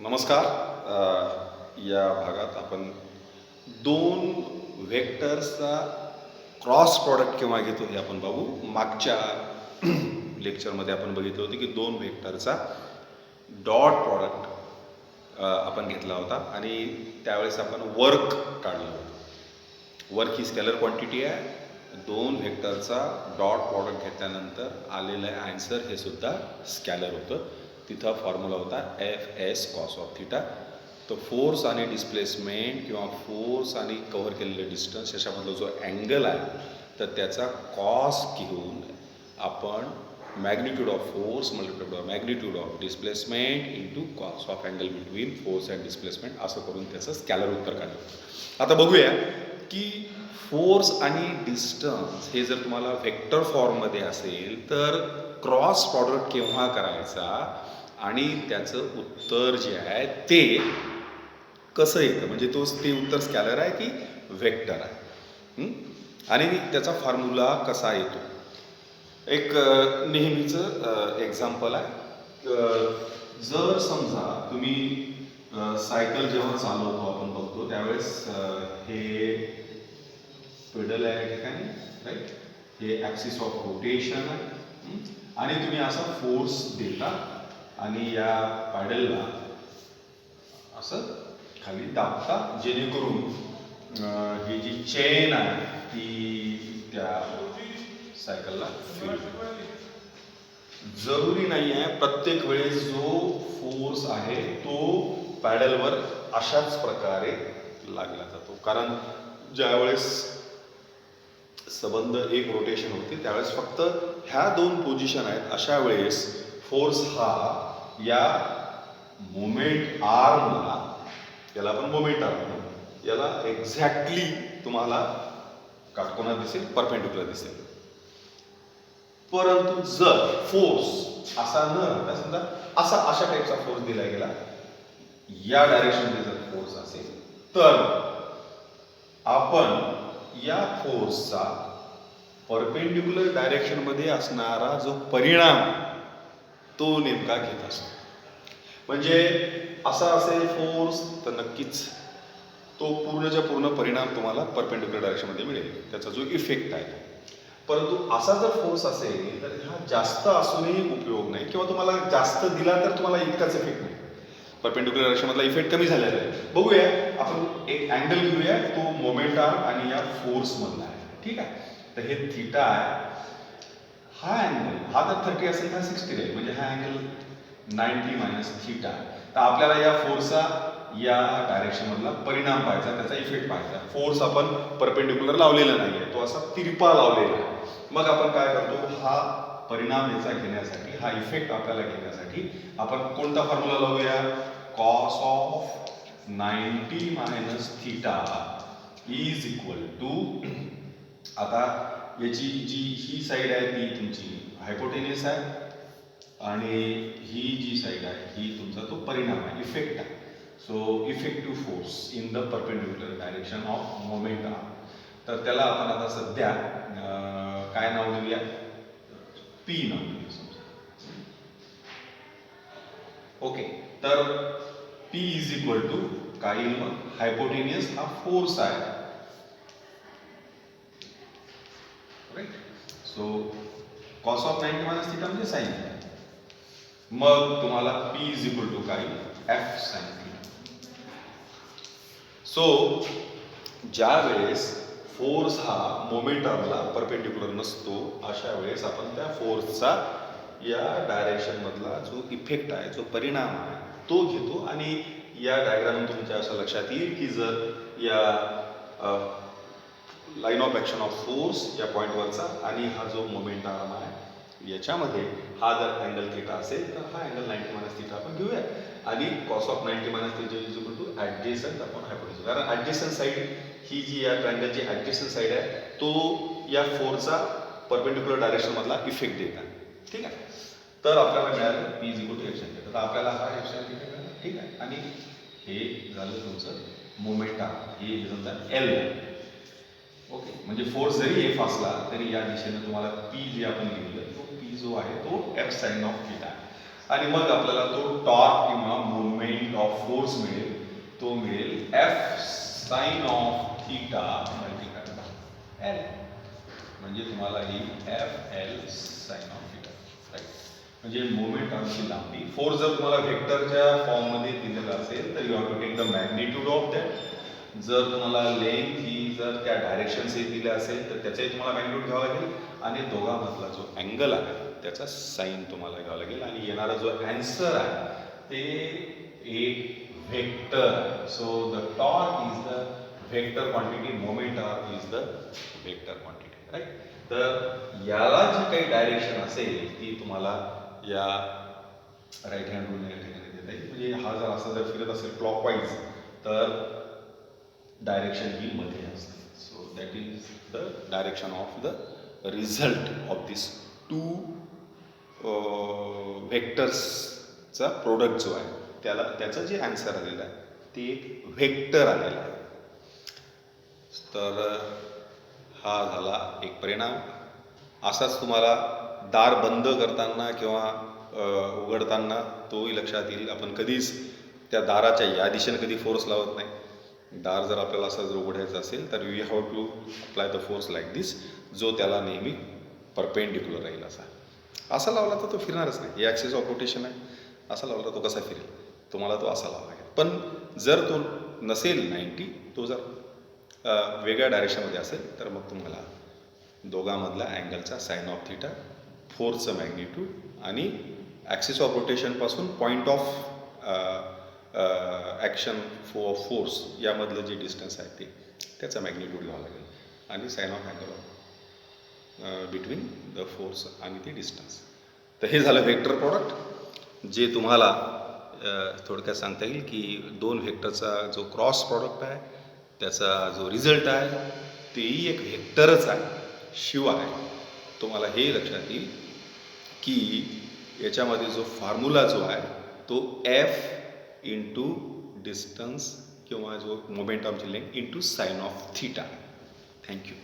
नमस्कार. या भागात आपण दोन व्हेक्टर्सचा क्रॉस प्रॉडक्ट केव्हा घेतो हे आपण बघू. मागच्या लेक्चरमध्ये आपण बघितलं होतं की दोन व्हेक्टरचा डॉट प्रॉडक्ट आपण घेतला होता आणि त्यावेळेस आपण वर्क काढलं होतं. वर्क ही स्केलर क्वांटिटी आहे. दोन व्हेक्टरचा डॉट प्रॉडक्ट घेतल्यानंतर आलेलं आन्सर हे सुद्धा स्कॅलर होतं. तिथं फॉर्म्युला होता F S cos of theta. तर फोर्स आणि डिस्प्लेसमेंट किंवा फोर्स आणि कव्हर केलेलं डिस्टन्स याच्यामधला जो अँगल आहे तर त्याचा कॉस घेऊन आपण magnitude of force multiplied by magnitude of displacement into cos of angle between force and displacement असं करून त्याचं स्कॅलर उत्तर काढलं. आता बघूया की फोर्स आणि डिस्टन्स हे जर तुम्हाला व्हेक्टर फॉर्ममध्ये असेल तर क्रॉस प्रॉडक्ट केव्हा करायचा आणि त्याचं उत्तर जे आहे ते कसं येतं, म्हणजे ते उत्तर स्कॅलर आहे की व्हेक्टर आहे आणि त्याचा फॉर्म्युला कसा येतो. एक नेहमीचं एक्झाम्पल आहे. जर समजा तुम्ही सायकल जेव्हा चालवतो आपण बघतो त्यावेळेस हे पेडल आहे या ठिकाणी, राईट. हे ॲक्सिस ऑफ रोटेशन आहे आणि तुम्ही असा फोर्स देता आणि या पॅडलला असं खाली दाबता जेणेकरून ही जी चेन आहे ती त्या सायकलला फिरते. जरुरी नाही आहे प्रत्येक वेळेस जो फोर्स आहे तो पॅडलवर अशाच प्रकारे लागला जातो, कारण ज्यावेळेस संबंध एक रोटेशन होते त्यावेळेस फक्त ह्या दोन पोझिशन आहेत. अशा वेळेस फोर्स हा या मोमेंट आर्मला, याला आपण मोमेंट आर्म म्हणू, याला एक्झॅक्टली तुम्हाला काटकोनात दिसेल, परपेंडिक्युलर दिसेल. परंतु जर फोर्स असा न राहता समजा अशा टाईपचा फोर्स दिला गेला, या डायरेक्शनमध्ये जर फोर्स असेल तर आपण या फोर्सचा परपेंडिक्युलर डायरेक्शनमध्ये असणारा जो परिणाम तो नेमका घेत असतो. म्हणजे असा असेल फोर्स तर नक्कीच तो पूर्णच्या पूर्ण परिणाम तुम्हाला परपेंडिक्युलर डायरेक्शनमध्ये मिळेल, त्याचा जो इफेक्ट आहे. परंतु असा जर फोर्स असेल तर हा जास्त असूनही उपयोग नाही, किंवा तुम्हाला जास्त दिला तर तुम्हाला इतकाच इफेक्ट नाही. परपेंडिक्युलर डायरेक्शनमधला इफेक्ट कमी झालेला आहे. बघूया आपण एक अँगल घेऊया, तो मोमेंट आर्म आणि या फोर्स मधला आहे. ठीक आहे. तर हे थिटा आहे. हा अँगल हा तर 30 असेल, हा 60 आहे, म्हणजे हा अँगल 90 मायनस थिटा. तर आपल्याला या फोर्सचा या डायरेक्शन मधला परिणाम पाहायचा, त्याचा इफेक्ट पाहायचा. फोर्स आपण परपेंडिक्युलर लावलेला नाहीये, तो असा तिरपा लावलेला आहे. मग आपण काय करतो, हा परिणाम याचा घेण्यासाठी, हा इफेक्ट आपल्याला घेण्यासाठी आपण कोणता फॉर्म्युला लावूया, cos of 90 minus theta is equal to, आता याची जी ही साईड आहे ती तुमची हायपोटेनियस आहे आणि ही जी साईड आहे ही तुमचा तो परिणाम आहे, इफेक्ट आहे. So effective force in the perpendicular direction of moment arm. तर त्याला आपण आता सध्या काय नाव देऊया, पी नाव देऊया समजा. ओके. तर पी इज इक्वल टू काय येईल, मग हायपोटेनियस हा फोर्स आहे, right. So cos of 90 minus theta म्हणजे साइन थिटा. मग तुम्हाला पी इज इक्वल टू काय, एफ साइन थिटा. सो ज्या वेळेस फोर्स हा मोमेंट आर्मला परपेंडिक्युलर नसतो अशा वेळेस आपण त्या फोर्सचा या डायरेक्शन मधला जो इफेक्ट आहे, जो परिणाम आहे तो घेतो. आणि या डायग्राम तुमच्या असं लक्षात येईल की जर या line of action of force या पॉईंटवरचा आणि हा जो मोमेंट आर्म आहे याच्यामध्ये हा जर अँगल थिटा असेल तर हा अँगल 90 मायनस थिटा आपण घेऊया. आणि cos of 90 minus theta is equal to adjacent upon hypotenuse. कारण ॲडजेसंट साईड ही जी या ट्रायंगलची ॲडजेसंट साईड आहे तो या फोर्सचा परपेंडिक्युलर डायरेक्शन मधला इफेक्ट देत आहे. ठीक आहे. तर आपल्याला मिळालं P is equal to F sine theta. तर आपल्याला हा एफ साइन थिटा मिळाला. ठीक आहे. आणि हे झालं तुमचं मोमेंट आर्म, हे समजा एल. ओके. म्हणजे फोर्स जरी एफ असला तरी या दिशेने तुम्हाला पी जे आपण लिहिलं तो जो आहे तो एफ साइन ऑफ थिटा. आणि मग आपल्याला तो टॉर्क किंवा मुवमेंट ऑफ ऑफ फोर्स मिळेल तो मिळेल F sine of theta multiply L. म्हणजे तुम्हाला ही F L sine of theta, right. म्हणजे मोमेंट आर्मची लांबी. फोर्स जर तुम्हाला व्हेक्टरच्या फॉर्ममध्ये दिलेला असेल तर you have to take the magnitude of that. जर तुम्हाला लेंथ ही जर त्या डायरेक्शनचे दिले असेल तर त्याचाही तुम्हाला मॅग्निट्यूड घ्यावा लागेल आणि दोघांमधला जो अँगल आहे त्याचा साईन तुम्हाला घ्यावा लागेल आणि येणारा जो ॲन्सर आहे ते एक व्हेक्टर आहे. So the torque is the vector quantity, moment arm is the vector quantity, right. तर याला जी काही डायरेक्शन असेल ती तुम्हाला या राईट हँड रूल या ठिकाणी देता येईल. म्हणजे हा जर असा जर फिरत असेल क्लॉकवाईज तर डायरेक्शन ही मध्ये असते. So that is the direction of the result of this two व्हेक्टर्सचा प्रोडक्ट जो आहे त्याला त्याचं जे आन्सर आलेलं आहे ते एक व्हेक्टर आलेलं आहे. तर हा झाला एक परिणाम. असाच तुम्हाला दार बंद करताना किंवा उघडताना तोही लक्षात येईल. आपण कधीच त्या दाराच्या या दिशेने कधी फोर्स लावत नाही. दार जर आपल्याला असं जर उघडायचं असेल तर we have to apply the force like this, जो त्याला नेहमी परपेंडिक्युलर राहील. असा लावला तर तो फिरणारच नाही. हे ॲक्सिस ऑफ रोटेशन आहे. असा लावला तर तो कसा फिरेल? तुम्हाला तो असा लावा लागेल. पण जर तो नसेल 90, तो जर वेगळ्या डायरेक्शनमध्ये असेल तर मग तुम्हाला दोघांमधला अँगलचा साइन ऑफ थीटा, फोर्सचं मॅग्निट्यूड आणि ॲक्सिस ऑफ रोटेशनपासून पॉईंट ऑफ ॲक्शन फोर्स यामधलं जे डिस्टन्स आहे ते त्याचा मॅग्निट्यूड घ्यावा लागेल आणि sine of angle of between the force आणि ते डिस्टन्स. तर हे झालं व्हेक्टर प्रॉडक्ट, जे तुम्हाला थोडक्यात सांगता येईल की दोन व्हेक्टरचा जो क्रॉस प्रॉडक्ट आहे त्याचा जो रिझल्ट आहे तेही एक व्हेक्टरच आहे. शिवाय तुम्हाला हे लक्षात येईल की याच्यामध्ये जो फॉर्म्युला जो आहे तो एफ इंटू डिस्टन्स किंवा जो moment of length into sine of theta. Thank you.